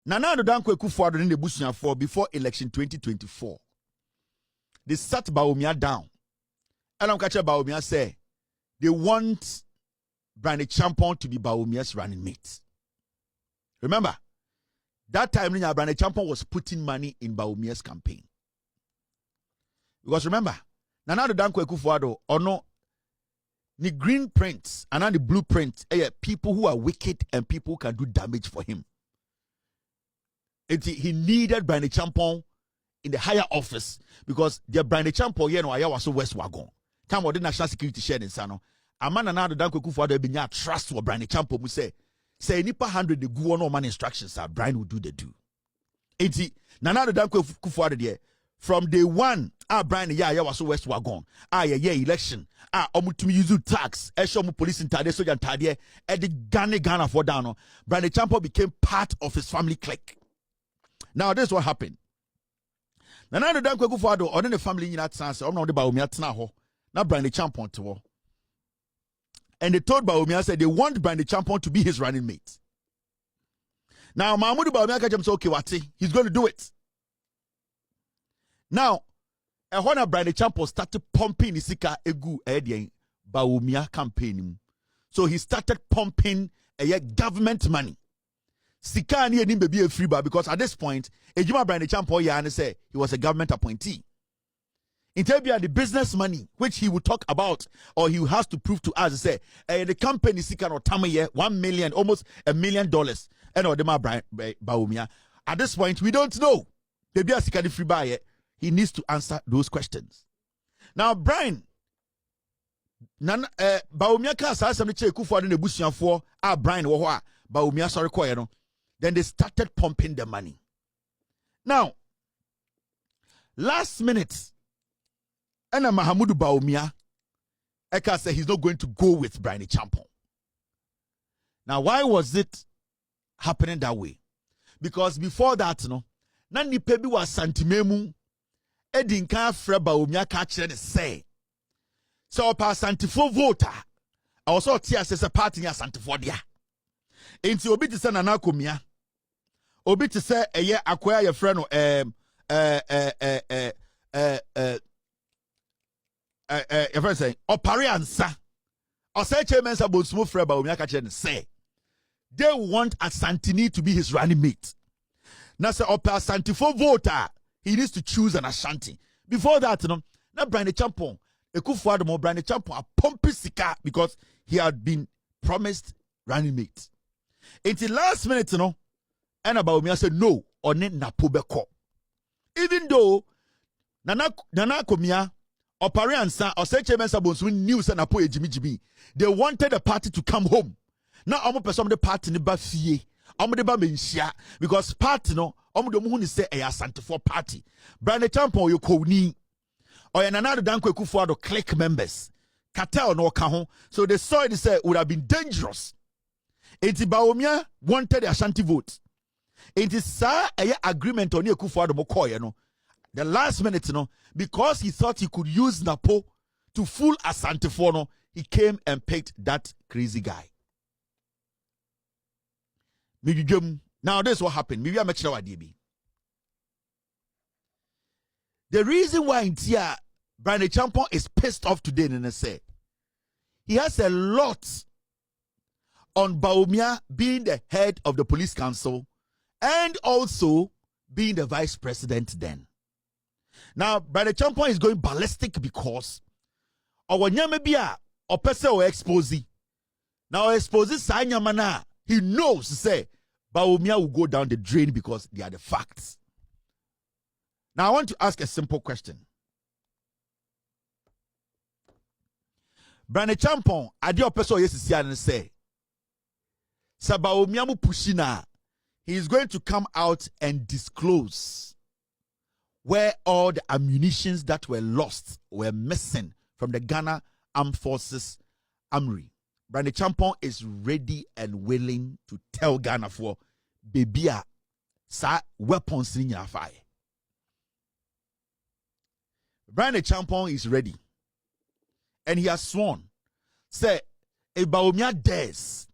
Nana Addo Dankwa Akufo-Addo in the Busuafo before election 2024. They sat Bawumia down. And I'm catching Bawumia say they want Bryan Acheampong to be Bawumia's running mate. Remember, that time Bryan Acheampong was putting money in Bawumia's campaign. Because remember, Nana Addo Dankwa Akufo-Addo or no the green prints and the blueprint people who are wicked and people who can do damage for him. He needed Bryan Acheampong in the higher office because the Bryan Acheampong was so West Wagon. Time of the national security share in Sano. A man and Addo Dankwa Akufo-Addo be not trust for Bryan Acheampong who say nipa 100 the go on man instructions Bryan will do the do. Nana Addo Dankwa Akufo-Addo there from day one Bryan was so West Wagon election omutumi use tax show police in tade soldier tade the Ghana for down Bryan Acheampong became part of his family clique. Now this is what happened. Nana Addo Dankwa Akufo-Addo on the family in that sense on the Bawumia tena ho na Bryan Acheampong to ho. And they told Bawumia said they want Bryan Acheampong to be his running mate. Now Mahmoud Bawumia catch him say okay wati he's going to do it. Now when Bryan Acheampong started pumping Isika egu Bawumia campaign. So he started pumping government money. Sika ni enim be a free bar because at this point, Ejima Bryan Acheampong say he was a government appointee. In terms of the business money, which he would talk about or he has to prove to us, say the company Sika no tamaye $1 million, almost $1 million, and or the Bawumia. At this point, we don't know. The be a Sika free bar. He needs to answer those questions. Now, Bryan, Bawumia ka sa asem ne che Akufo-Addo ne busuafo Bryan wo ho a Bawumia sorry koye no. Then they started pumping the money. Now, last minute, and Mahamudu Bawumia, Eka said he's not going to go with Bryan Acheampong. Now, why was it happening that way? Because before that, na nipa bi was santimemu, edinka fra Bawumia ka kire ne say. So pa santifo voter, I also tia say party ya santifo dia. Enti obi ti say Nana Komia. Obi ti say eye akoya ye frɛ no your friend say opare ansa. O say chairman sa bonsumo frɛ Bawumia ka kire ne say. They want Asantini to be his running mate. Now say opa Asantifo voter, he needs to choose an Ashanti. Before that, na Bryan Acheampong, Akufo-Addo mo Bryan Acheampong a pumping sika because he had been promised running mate. Until last minute, and Bawumia said no, or ne napo beko. Even though Nana Komia or Pariansa or say Chairman Sabonsu knew say napo ejimi, they wanted the party to come home. Now omo person the party ne ba fie, omo de ba menhia because party no omo de mu ni say e Asantefo party. Bryan Acheampong yo koni. Or Nana Addo Dankwa Akufo-Addo clique members. Cartel no ka ho. So they saw it say it would have been dangerous. Enti Bawumia wanted the Ashanti vote. Enti sa agreement on Akufo-Addo mo koye no. The last minute because he thought he could use Napo to fool Asantefo no, he came and picked that crazy guy. Now this is what happened. Maybe I'm actually DB. The reason why Bryan Acheampong is pissed off today and say he has a lot on Bawumia being the head of the police council and also being the vice president then. Now, Bryan Acheampong is going ballistic because our nyamebia or person or expose. Now expose Sanyamana, he knows say Bawumia will go down the drain because they are the facts. Now I want to ask a simple question. Bryan Acheampong, adi opeso yesisi and say, Bawumia mu pushina, he is going to come out and disclose where all the ammunitions that were lost were missing from the Ghana Armed Forces Armory. Bryan Acheampong is ready and willing to tell Ghana for bebia sa weapons in your fire. Bryan Acheampong is ready. And he has sworn, say, if Bawumia dares,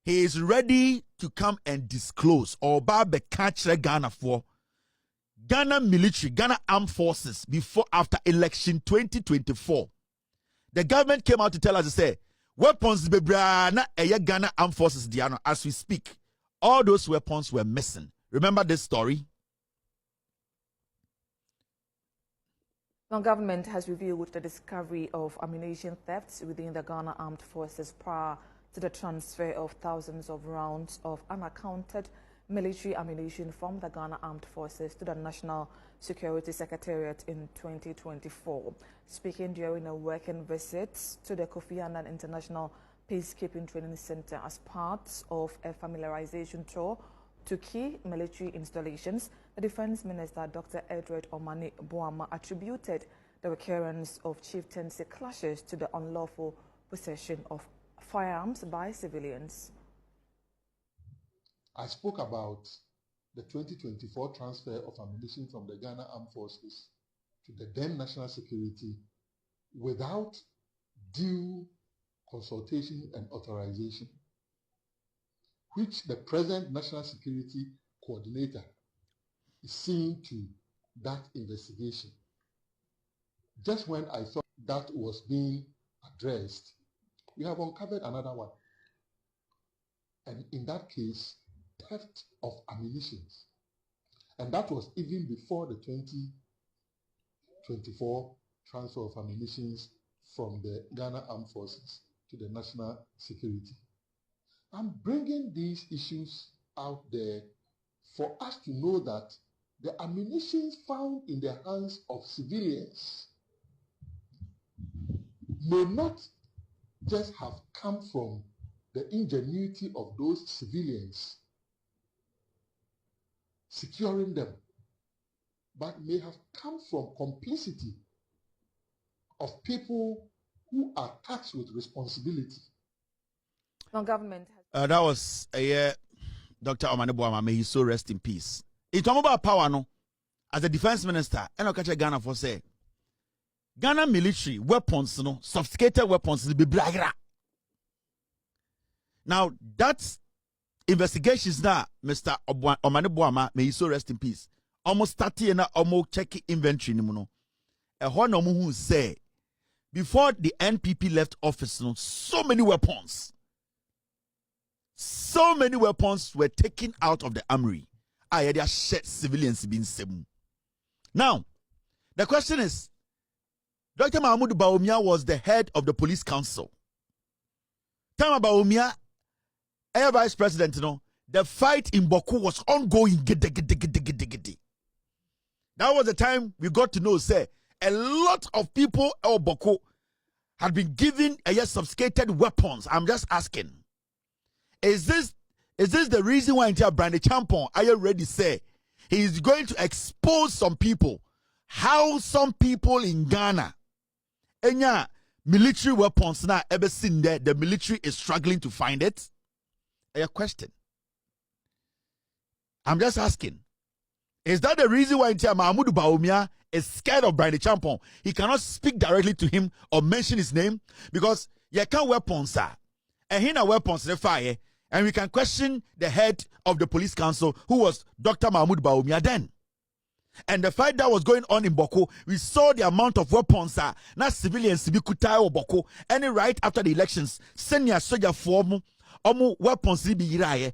he is ready to come and disclose or be catch Ghana for Ghana military, Ghana armed forces before after election 2024. The government came out to tell us to say weapons bebrana Ghana armed forces diano as we speak. All those weapons were missing. Remember this story? The government has revealed the discovery of ammunition thefts within the Ghana Armed Forces prior to the transfer of thousands of rounds of unaccounted military ammunition from the Ghana Armed Forces to the National Security Secretariat in 2024. Speaking during a working visit to the Kofi Annan International Peacekeeping Training Center as part of a familiarization tour to key military installations, the Defense Minister, Dr. Edward Omane Boama, attributed the recurrence of chieftaincy clashes to the unlawful possession of firearms by civilians. I spoke about the 2024 transfer of ammunition from the Ghana Armed Forces to the then National Security without due consultation and authorization, which the present National Security Coordinator is seeing to that investigation. Just when I thought that was being addressed, we have uncovered another one. And in that case, theft of ammunition. And that was even before the 2024 transfer of ammunition from the Ghana Armed Forces to the National Security. I'm bringing these issues out there for us to know that the ammunition found in the hands of civilians may not just have come from the ingenuity of those civilians securing them, but may have come from complicity of people who are tasked with responsibility. No government that was Dr. Omane Boama, may he so rest in peace. It's about power, no? As a defense minister, and I Ghana for say Ghana military weapons, no, sophisticated weapons, be bragra. Now that's investigations now, Mr. Omane Boama, may he so rest in peace. Almost 30 and almost check inventory, no. A one who say before the NPP left office, no, so many weapons were taken out of the armory. I had shot civilians being seven. Now, the question is, Dr. Mahmoud Bawumia was the head of the police council. Time Bawumia, air vice president, you know, the fight in Boku was ongoing. That was the time we got to know, say, a lot of people in Boku had been given sophisticated weapons. I'm just asking, is this the reason why Bryan Acheampong-Are are you ready to say he is going to expose some people, how some people in Ghana military weapons now ever seen there, the military is struggling to find it? A question. I'm just asking. Is that the reason why Mahmoud Bawumia is scared of Bryan Acheampong-Are? He cannot speak directly to him or mention his name because you can't weapons, sir. And he weapons the fire. And we can question the head of the police council, who was Dr. Mahmoud Bawumia then. And the fight that was going on in Boko, we saw the amount of weapons not civilians be kutai Boko. And right after the elections, senior soldier form weapons be iraye.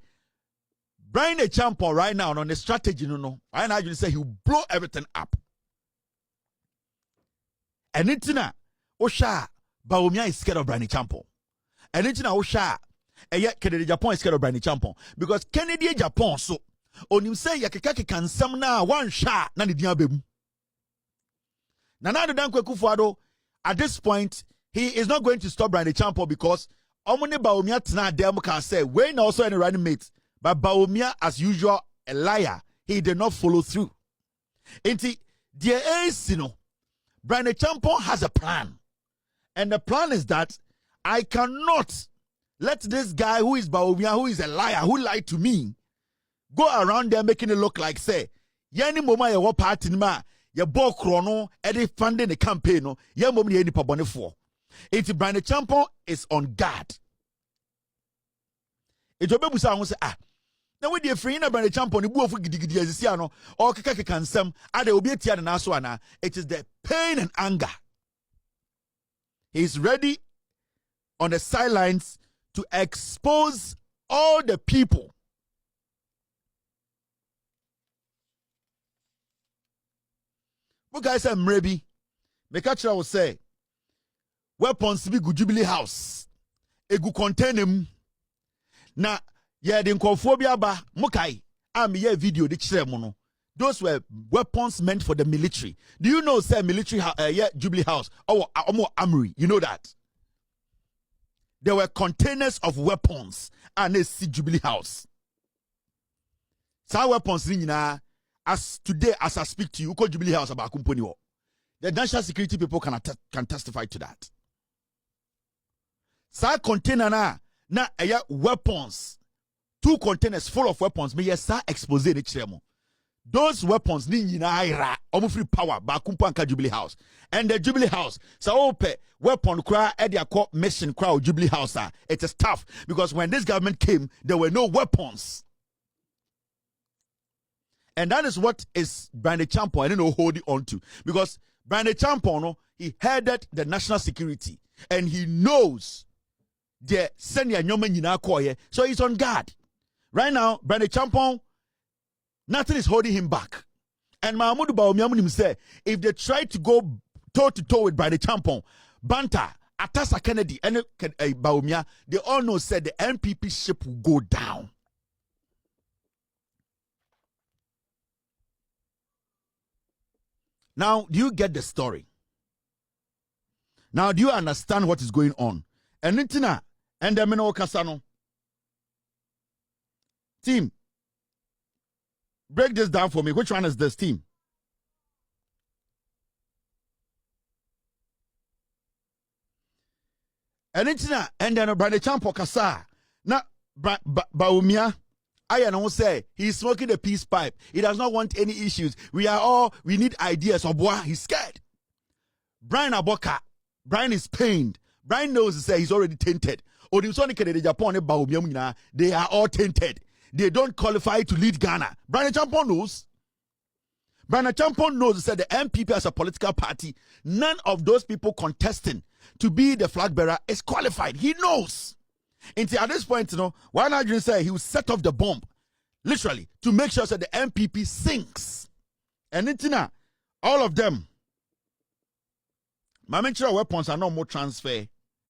Bryan Acheampong-Are right now on the strategy, no. Right now you say he will blow everything up. And itina Osha Bawumia is scared of Bryan Acheampong-Are. And itina Osha Kennedy Japan is scared of Bryan Acheampong-Are because Kennedy Japan so on him say yakeka can some na one shot na the diabem. Nana Dankwe Kufuado at this point he is not going to stop Bryan Acheampong-Are because Omone Bawumia tna dem can say when also any running mate, but Bawumia as usual a liar, he did not follow through. Inti dear is Bryan Acheampong-Are has a plan, and the plan is that I cannot let this guy who is Bawumia, who is a liar, who lied to me, go around there making it look like, say, yani moma ya wa party ma, ya bo krono, edi funding the campaign, no, ya moma ya ni pabone for. It's Bryan Acheampong-Are is on guard. It will be say, now with the free na Bryan Acheampong ni bu ofu gidigidi asisi ano or keka nsem ade obi etia na so ana. It is the pain and anger. He is ready on the sidelines to expose all the people. What guys say maybe make a will say weapons be good Jubilee House. E go contain them. Na yeah, the nkophobia ba mukai am ye video de kire mo no. Those were weapons meant for the military. Do you know say military Jubilee House or armory? You know that there were containers of weapons and a Jubilee House. Some weapons as today as I speak to you, call Jubilee House about company. The national security people can testify to that. Some container na weapons. 2 containers full of weapons. Me yes, expose the chemo. Those weapons ni ira free power ba kumpanka Jubilee House. And the Jubilee House, so ope weapon cry edia call mission cry Jubilee House. It is tough because when this government came, there were no weapons. And that is what is Bryan Acheampong, I don't know, holding on to. Because Bryan Acheampong, he headed the national security and he knows the senior nyoman yina koye, so he's on guard. Right now, Bryan Acheampong, nothing is holding him back. And Bawumia say, if they try to go toe to toe with Bryan Acheampong, Banta, Atasa Kennedy, and Bawumia, they all know said the NPP ship will go down. Now, do you get the story? Now, do you understand what is going on? And Nitina, and the Mino Casano. Team, break this down for me. Which one is this team? And Nitina, and then Bryan Acheampong Kasa. Now, Bawumia, I don't say he's smoking a peace pipe. He does not want any issues. We need ideas. Obwa, he's scared. Bryan Aboka, Bryan is pained. Bryan knows he's already tainted. They are all tainted. They don't qualify to lead Ghana. Bryan Acheampong knows. Bryan Acheampong knows that the NPP as a political party, none of those people contesting to be the flag bearer is qualified. He knows. Until at this point, why not just say he will set off the bomb, literally, to make sure that the NPP sinks. And Nitina, all of them, my weapons are no more transfer.